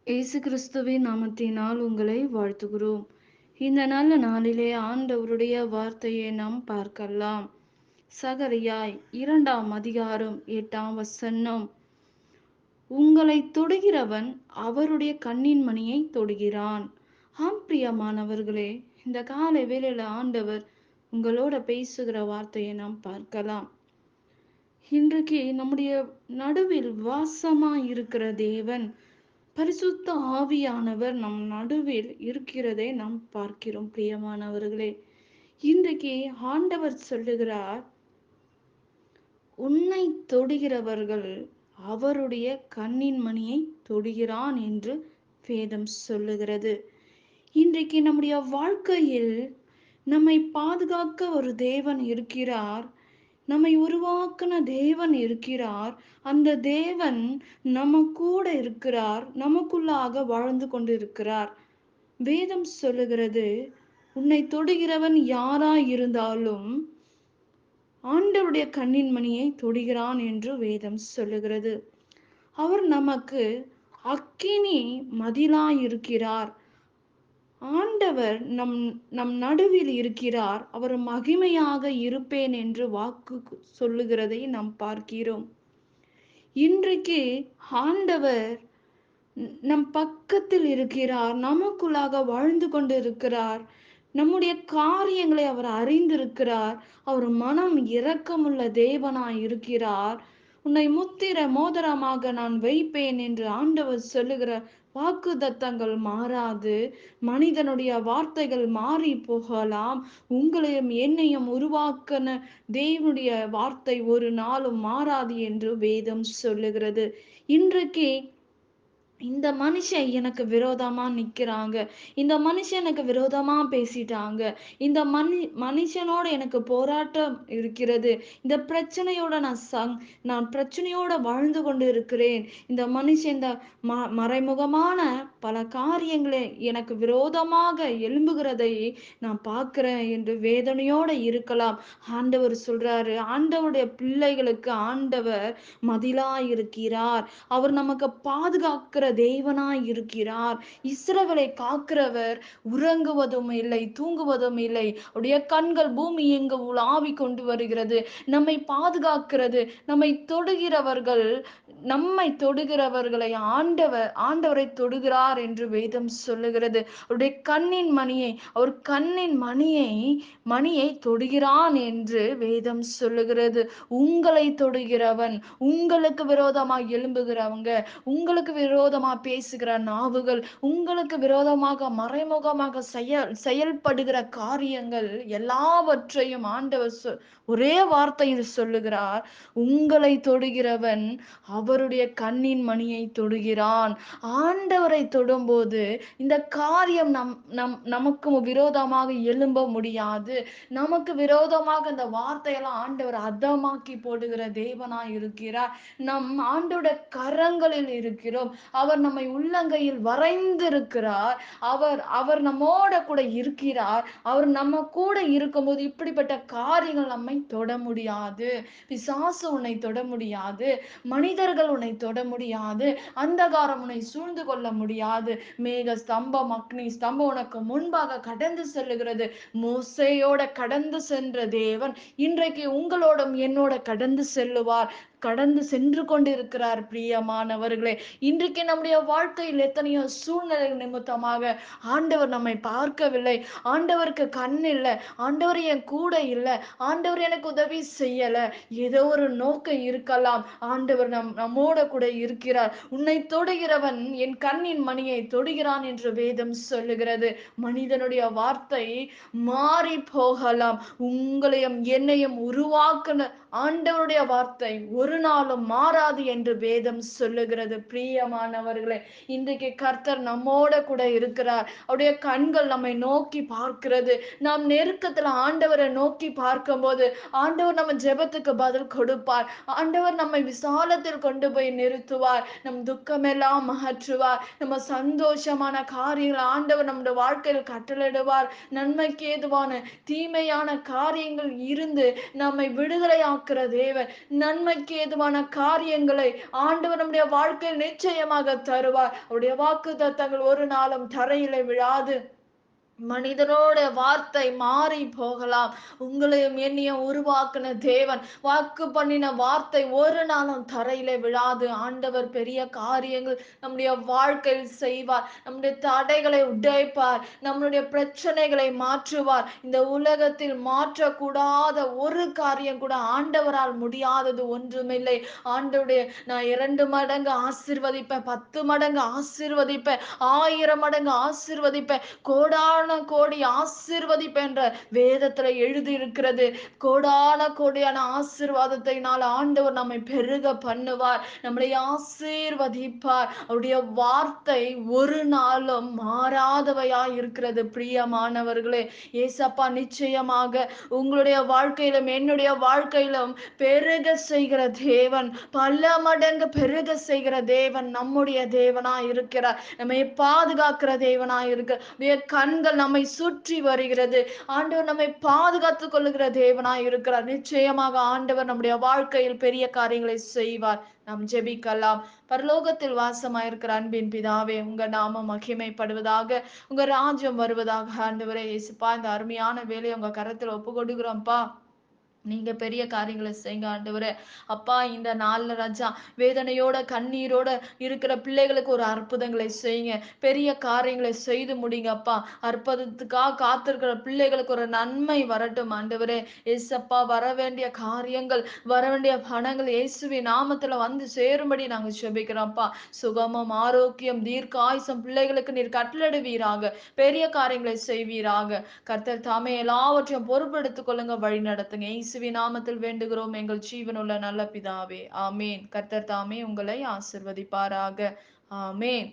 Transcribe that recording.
இயேசு கிறிஸ்துவின் நாமத்தினால் உங்களை வாழ்த்துகிறோம். இந்த நல்ல நாளிலே ஆண்டவருடைய வார்த்தையை நாம் பார்க்கலாம். சகரியாய் 2 அதிகாரம் 8 வசனம். உங்களை தொடுகிறவன் அவருடைய கண்ணின் மணியை தொடுகிறான். ஆம் பிரியமானவர்களே, இந்த காலை வேளையில ஆண்டவர் உங்களோட பேசுகிற வார்த்தையை நாம் பார்க்கலாம். இன்றைக்கு நம்முடைய நடுவில் வாசமா இருக்கிற தேவன் பரிசுத்த ஆவியானவர் நம் நடுவில் இருக்கிறதை நாம் பார்க்கிறோம். பிரியமானவர்களே, இன்றைக்கு ஆண்டவர் சொல்லுகிறார், உன்னை தொடுகிறவர்கள் அவருடைய கண்ணின் மணியை தொடுகிறான் என்று வேதம் சொல்லுகிறது. இன்றைக்கு நம்முடைய வாழ்க்கையில் நம்மை பாதுகாக்க ஒரு தேவன் இருக்கிறார். நம்மை உருவாக்கின தேவன் இருக்கிறார். அந்த தேவன் நம்ம கூட இருக்கிறார், நமக்குள்ளாக வாழ்ந்து கொண்டிருக்கிறார். வேதம் சொல்லுகிறது, உன்னை தொடுகிறவன் யாராய் இருந்தாலும் ஆண்டவருடைய கண்ணின் மணியை தொடுகிறான் என்று வேதம் சொல்லுகிறது. அவர் நமக்கு அக்கினி மதிலாய் இருக்கிறார். ஆண்டவர் நம் நம் நடுவில் இருக்கிறார். அவர் மகிமையாக இருப்பேன் என்று வாக்கு சொல்லுகிறதை நாம் பார்க்கிறோம். இன்றைக்கு ஆண்டவர் நம் பக்கத்தில் இருக்கிறார், நமக்குள்ளாக வாழ்ந்து கொண்டு இருக்கிறார். நம்முடைய காரியங்களை அவர் அறிந்திருக்கிறார். அவர் மனம் இரக்கமுள்ள தேவனாய் இருக்கிறார். உன்னை முத்திர மோதிரமாக நான் வைப்பேன் என்று ஆண்டவர் சொல்லுகிற வாக்குத்தத்தங்கள் மாறாது. மனிதனுடைய வார்த்தைகள் மாறி போகலாம். உங்களையும் என்னையும் உருவாக்கின தேவனுடைய வார்த்தை ஒரு நாளும் மாறாது என்று வேதம் சொல்லுகிறது. இன்றைக்கு இந்த மனுஷன் எனக்கு விரோதமா நிக்கிறாங்க, இந்த மனுஷன் எனக்கு விரோதமா பேசிட்டாங்க, இந்த மனுஷனோட எனக்கு போராட்டம் இருக்கிறது, இந்த பிரச்சனையோட நான் பிரச்சனையோட வாழ்ந்து கொண்டு இருக்கிறேன், இந்த மனுஷன் இந்த மறைமுகமான பல காரியங்களை எனக்கு விரோதமாக எழும்புகிறதை நான் பார்க்கிறேன் என்று வேதனையோட இருக்கலாம். ஆண்டவர் சொல்றாரு, ஆண்டவருடைய பிள்ளைகளுக்கு ஆண்டவர் மதிலா இருக்கிறார். அவர் நமக்கு பாதுகாக்கிற தேவனாய் இருக்கிறார். இஸ்ரவேலை காக்கிறவர் உறங்குவதும் இல்லை, தூங்குவதும் இல்லை. அவருடைய கண்கள் பூமி எங்கு உலாவி கொண்டு வருகிறது. நம்மை பாதுகாக்கிறது. நம்மை தொடுகிறவர்களை ஆண்டவரை தொடுகிறார் என்று வேதம் சொல்லுகிறது. அவருடைய கண்ணின் மணியை தொடுகிறான் என்று வேதம் சொல்லுகிறது. உங்களை தொடுகிறவன், உங்களுக்கு விரோதமாக எழும்புகிறவங்க, உங்களுக்கு விரோதமா பேசுகிற நாவுகள், உங்களுக்கு விரோதமாக மறைமுகமாக செயல்படுகிற காரியங்கள் எல்லாவற்றையும் ஆண்டவர் ஒரே வார்த்தையில் சொல்லுகிறார், உங்களை தொடுகிறவன் அவருடைய கண்ணின் மணியை தொடுகிறான். ஆண்டவரை தொடும்போது இந்த காரியம் நமக்கு விரோதமாக எழும்ப முடியாது. நமக்கு விரோதமாக இந்த வார்த்தையெல்லாம் ஆண்டவர் அதமாக்கி போடுகிற தேவனாய் இருக்கிறார். நம் ஆண்டோட கரங்களில் இருக்கிறோம். அவர் நம்மை உள்ளங்கையில் வரைந்திருக்கிறார். அவர் நம்மோட கூட இருக்கிறார். அவர் நம்ம கூட இருக்கும்போது இப்படிப்பட்ட காரியங்கள் நம்மை தொட முடியாது. பிசாசு உன்னை தொட முடியாது, மனிதர்கள் உன்னை தொட முடியாது, அந்தகாரம் உன்னை சூழ்ந்து கொள்ள முடியாது. மேக ஸ்தம்பம், அக்னி ஸ்தம்பம் உனக்கு முன்பாக கடந்து செல்லுகிறது. மோசேயோட கடந்து சென்ற தேவன் இன்றைக்கு உங்களோடும் என்னோட கடந்து செல்லுவார், கடந்து சென்று கொண்டிருக்கிறார். பிரியமானவர்களே, இன்றைக்கு நம்முடைய வாழ்க்கையில் எத்தனையோ சூழ்நிலை நிமித்தமாக ஆண்டவர் நம்மை பார்க்கவில்லை. ஆண்டவருக்கு கண் இல்லை, ஆண்டவர் என் கூட இல்லை, ஆண்டவர் எனக்கு உதவி செய்யல, ஏதோ ஒரு நோக்கம் இருக்கலாம். ஆண்டவர் நம்மோட கூட இருக்கிறார். உன்னை தொடுகிறவன் என் கண்ணின் மணியை தொடுகிறான் என்று வேதம் சொல்லுகிறது. மனிதனுடைய வார்த்தை மாறி போகலாம், உங்களையும் என்னையும் உருவாக்குன ஆண்டவருடைய வார்த்தை ஒரு நாளும் மாறாது என்று வேதம் சொல்லுகிறது. பிரியமானவர்களே, இன்றைக்கு கர்த்தர் நம்மோட கூட இருக்கிறார். அவருடைய கண்கள் நம்மை நோக்கி பார்க்கிறது. நாம் நெருக்கத்துல ஆண்டவரை நோக்கி பார்க்கும் போது ஆண்டவர் நம்ம ஜெபத்துக்கு பதில் கொடுப்பார். ஆண்டவர் நம்மை விசாலத்தில் கொண்டு போய் நிறுத்துவார். நம் துக்கமெல்லாம் அகற்றுவார். நம்ம சந்தோஷமான காரியங்கள் ஆண்டவர் நம்முடைய வாழ்க்கையில் கட்டளிடுவார். நன்மைக்கு ஏதுவான தீமையான காரியங்கள் இருந்து நம்மை விடுதலையாக்குற தேவன், நன்மைக்கு ஏதுவான காரியங்களை ஆண்டவர் நம்முடைய வாழ்க்கையில் நிச்சயமாக நிச்சயமாக தருவார். அவருடைய வாக்குத்தத்தங்கள் ஒரு நாளும் தரையிலே விழாது. மனிதனோட வார்த்தை மாறி போகலாம், உங்களையும் என்னையும் உருவாக்குன தேவன் வாக்கு பண்ணின வார்த்தை ஒரு நாளும் தரையிலே விழாது. ஆண்டவர் பெரிய காரியங்கள் நம்முடைய வாழ்க்கையில் செய்வார். நம்முடைய தடைகளை உடைப்பார். நம்மளுடைய பிரச்சனைகளை மாற்றுவார். இந்த உலகத்தில் மாற்றக்கூடாத ஒரு காரியம் கூட ஆண்டவரால் முடியாதது ஒன்றுமில்லை. ஆண்டவருடைய நான் 2 மடங்கு ஆசீர்வதிப்பேன், 10 மடங்கு ஆசீர்வதிப்பேன், 1000 மடங்கு ஆசீர்வதிப்பேன், கோடான கோடி ஆசீர்வதிப்பேன் என்ற வேதத்துல எழுதி இருக்கிறது. கோடான கோடியான ஆசீர்வாதத்தினால் ஆண்டவர் நம்மை பெருக பண்ணுவார், நம்மளை ஆசீர்வதிப்பார். அவருடைய வார்த்தை ஒரு நாளும் மாறாதவையாய் இருக்கிறது. பிரியமானவர்களே, ஏசப்பா நிச்சயமாக உங்களுடைய வாழ்க்கையிலும் என்னுடைய வாழ்க்கையிலும் பெருக செய்கிற தேவன், பல மடங்கு பெருக செய்கிற தேவன் நம்முடைய தேவனாய் இருக்கிறார். நம்மை பாதுகாக்கிற தேவனாய் இருக்கிறார். கண்கள் நம்மை சுற்றி வருகிறது. ஆண்டவர் நம்மை பாதுகாத்துக் கொள்ளுகிற தேவனாய் இருக்கிறார். நிச்சயமாக ஆண்டவர் நம்முடைய வாழ்க்கையில் பெரிய காரியங்களை செய்வார். நாம் ஜெபிக்கலாம். பரலோகத்தில் வாசமாயிருக்கிற அன்பின் பிதாவே, உங்க நாமம் மகிமைப்படுவதாக, உங்க ராஜ்யம் வருவதாக. ஆண்டவரே இயேசுப்பா, இந்த அருமையான வேலையை உங்க கரத்துல ஒப்பு கொடுக்கிறோம்ப்பா. நீங்க பெரிய காரியங்களை செய்யுங்க ஆண்டவரே. அப்பா, இந்த நாள்ல ராஜா வேதனையோட கண்ணீரோட இருக்கிற பிள்ளைகளுக்கு ஒரு அற்புதங்களை செய்யுங்க. பெரிய காரியங்களை செய்து முடிங்க அப்பா. அற்புதத்துக்காக காத்திருக்கிற பிள்ளைகளுக்கு ஒரு நன்மை வரட்டும் ஆண்டவரே. ஏசப்பா, வர வேண்டிய காரியங்கள், வர வேண்டிய பணங்கள் இயேசுவின் நாமத்துல வந்து சேரும்படி நாங்க ஜெபிக்கிறோம்ப்பா. சுகமும் ஆரோக்கியம் தீர்க்க ஆயுசம் பிள்ளைகளுக்கு நீர் கட்டளிடுவீராக. பெரிய காரியங்களை செய்வீராக. கர்த்தர் தாமே எல்லாவற்றையும் பொறுப்பெடுத்துக் கொள்ளுங்க, வழி நடத்துங்க. இயேசுவின் நாமத்தில் வேண்டுகிறோம் எங்கள் ஜீவனுள்ள நல்ல பிதாவே, ஆமேன். கர்த்தர் தாமே உங்களை ஆசிர்வதிப்பாராக. ஆமேன்.